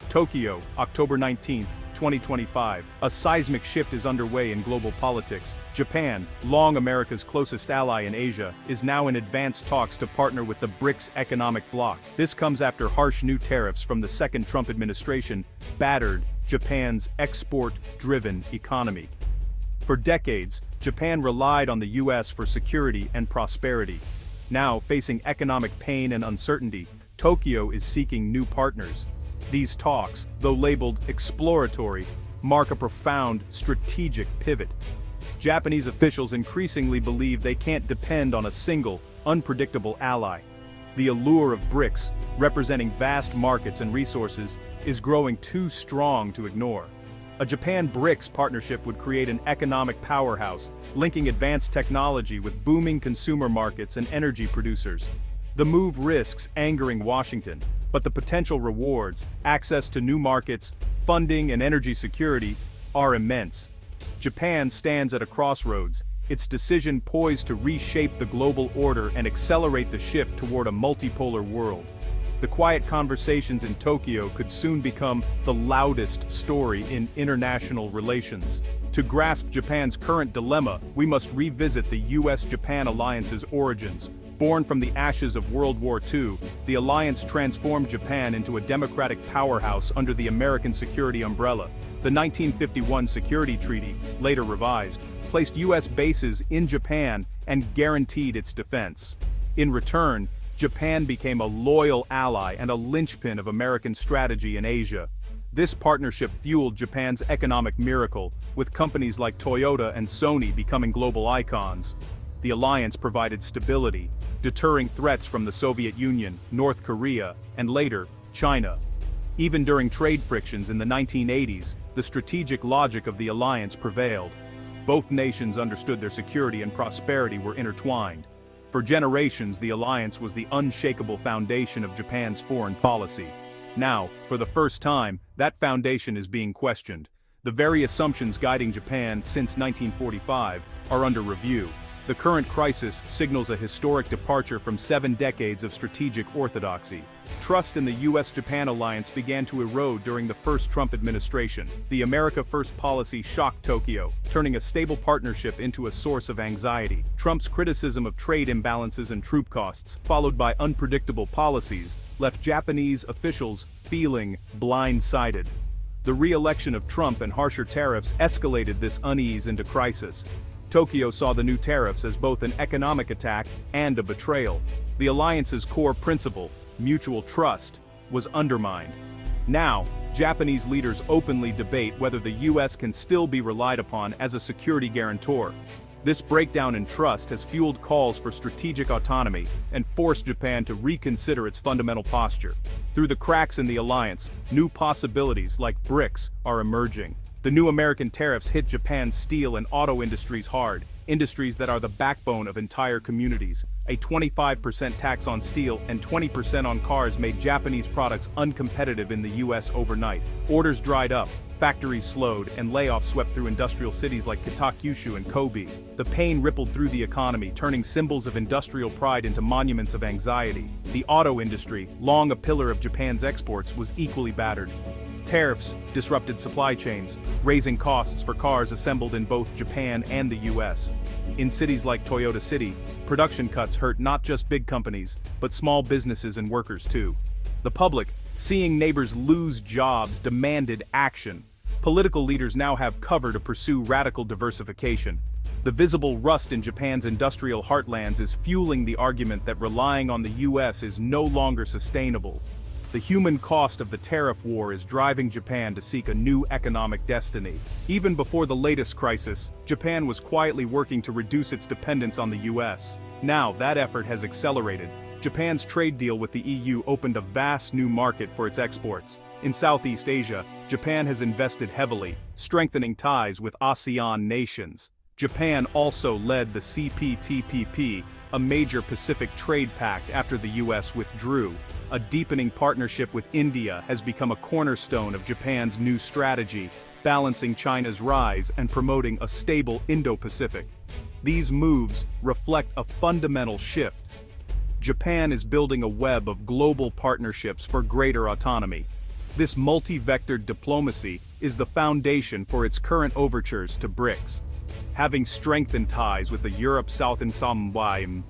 Tokyo, October 19, 2025. A seismic shift is underway in global politics. Japan, long America's closest ally in Asia, is now in advanced talks to partner with the BRICS economic bloc. This comes after harsh new tariffs from the second Trump administration battered Japan's export-driven economy. For decades, Japan relied on the US for security and prosperity. Now, facing economic pain and uncertainty, Tokyo is seeking new partners. These talks, though labeled exploratory, mark a profound strategic pivot. Japanese officials increasingly believe they can't depend on a single, unpredictable ally. The allure of BRICS, representing vast markets and resources, is growing too strong to ignore. A Japan-BRICS partnership would create an economic powerhouse, linking advanced technology with booming consumer markets and energy producers. The move risks angering Washington, but the potential rewards, access to new markets, funding and energy security, are immense. Japan stands at a crossroads, its decision poised to reshape the global order and accelerate the shift toward a multipolar world. The quiet conversations in Tokyo could soon become the loudest story in international relations. To grasp Japan's current dilemma, we must revisit the US-Japan alliance's origins. Born from the ashes of World War II, the alliance transformed Japan into a democratic powerhouse under the American security umbrella. The 1951 Security Treaty, later revised, placed US bases in Japan and guaranteed its defense. In return, Japan became a loyal ally and a linchpin of American strategy in Asia. This partnership fueled Japan's economic miracle, with companies like Toyota and Sony becoming global icons. The alliance provided stability, deterring threats from the Soviet Union, North Korea, and later, China. Even during trade frictions in the 1980s, the strategic logic of the alliance prevailed. Both nations understood their security and prosperity were intertwined. For generations, the alliance was the unshakable foundation of Japan's foreign policy. Now, for the first time, that foundation is being questioned. The very assumptions guiding Japan since 1945 are under review. The current crisis signals a historic departure from 7 decades of strategic orthodoxy. Trust in the US-Japan alliance began to erode during the first Trump administration. The America First policy shocked Tokyo, turning a stable partnership into a source of anxiety. Trump's criticism of trade imbalances and troop costs, followed by unpredictable policies, left Japanese officials feeling blindsided. The re-election of Trump and harsher tariffs escalated this unease into crisis. Tokyo saw the new tariffs as both an economic attack and a betrayal. The alliance's core principle, mutual trust, was undermined. Now, Japanese leaders openly debate whether the US can still be relied upon as a security guarantor. This breakdown in trust has fueled calls for strategic autonomy and forced Japan to reconsider its fundamental posture. Through the cracks in the alliance, new possibilities like BRICS are emerging. The new American tariffs hit Japan's steel and auto industries hard, industries that are the backbone of entire communities. A 25% tax on steel and 20% on cars made Japanese products uncompetitive in the US overnight. Orders dried up, factories slowed, and layoffs swept through industrial cities like Kitakyushu and Kobe. The pain rippled through the economy, turning symbols of industrial pride into monuments of anxiety. The auto industry, long a pillar of Japan's exports, was equally battered. Tariffs disrupted supply chains, raising costs for cars assembled in both Japan and the US. In cities like Toyota City, production cuts hurt not just big companies, but small businesses and workers too. The public, seeing neighbors lose jobs, demanded action. Political leaders now have cover to pursue radical diversification. The visible rust in Japan's industrial heartlands is fueling the argument that relying on the US is no longer sustainable. The human cost of the tariff war is driving Japan to seek a new economic destiny. Even before the latest crisis, Japan was quietly working to reduce its dependence on the US. Now, that effort has accelerated. Japan's trade deal with the EU opened a vast new market for its exports. In Southeast Asia, Japan has invested heavily, strengthening ties with ASEAN nations. Japan also led the CPTPP, a major Pacific trade pact after the US withdrew. A deepening partnership with India has become a cornerstone of Japan's new strategy, balancing China's rise and promoting a stable Indo-Pacific. These moves reflect a fundamental shift. Japan is building a web of global partnerships for greater autonomy. This multi-vectored diplomacy is the foundation for its current overtures to BRICS. Having strengthened ties with the Europe South and Samwime,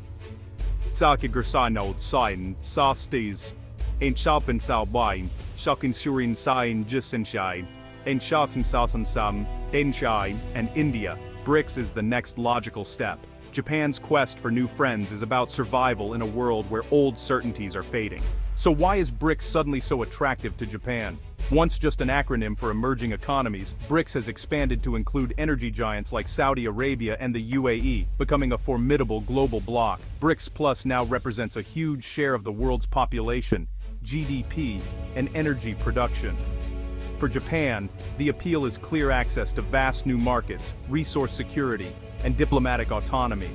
Sakigursanot Sign, Sostes, and Schaffen Salwine, Shakin Surin Sign Jisenshine, and Schaffen Sam, Enshine, and India, BRICS is the next logical step. Japan's quest for new friends is about survival in a world where old certainties are fading. So why is BRICS suddenly so attractive to Japan? Once just an acronym for emerging economies, BRICS has expanded to include energy giants like Saudi Arabia and the UAE, becoming a formidable global bloc. BRICS Plus now represents a huge share of the world's population, GDP, and energy production. For Japan, the appeal is clear access to vast new markets, resource security, and diplomatic autonomy.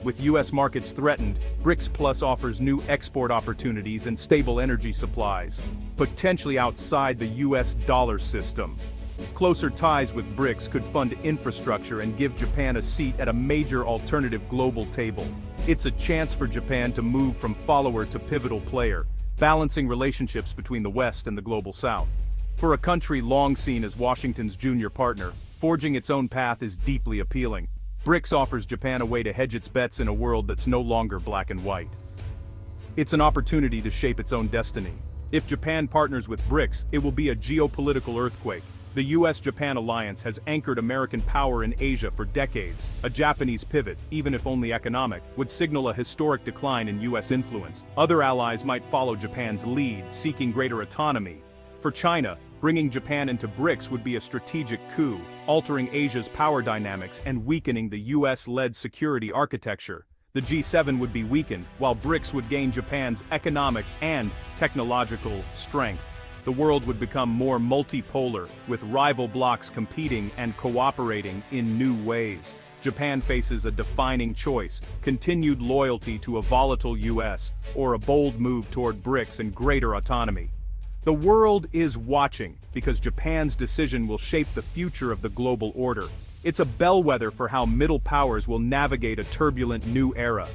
With US markets threatened, BRICS Plus offers new export opportunities and stable energy supplies, potentially outside the US dollar system. Closer ties with BRICS could fund infrastructure and give Japan a seat at a major alternative global table. It's a chance for Japan to move from follower to pivotal player, balancing relationships between the West and the global South. For a country long seen as Washington's junior partner, forging its own path is deeply appealing. BRICS offers Japan a way to hedge its bets in a world that's no longer black and white. It's an opportunity to shape its own destiny. If Japan partners with BRICS, it will be a geopolitical earthquake. The US-Japan alliance has anchored American power in Asia for decades. A Japanese pivot, even if only economic, would signal a historic decline in US influence. Other allies might follow Japan's lead, seeking greater autonomy. For China, bringing Japan into BRICS would be a strategic coup, altering Asia's power dynamics and weakening the US-led security architecture. The G7 would be weakened, while BRICS would gain Japan's economic and technological strength. The world would become more multipolar, with rival blocs competing and cooperating in new ways. Japan faces a defining choice: continued loyalty to a volatile US, or a bold move toward BRICS and greater autonomy. The world is watching, because Japan's decision will shape the future of the global order. It's a bellwether for how middle powers will navigate a turbulent new era.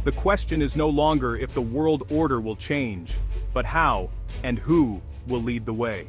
The question is no longer if the world order will change, but how and who will lead the way.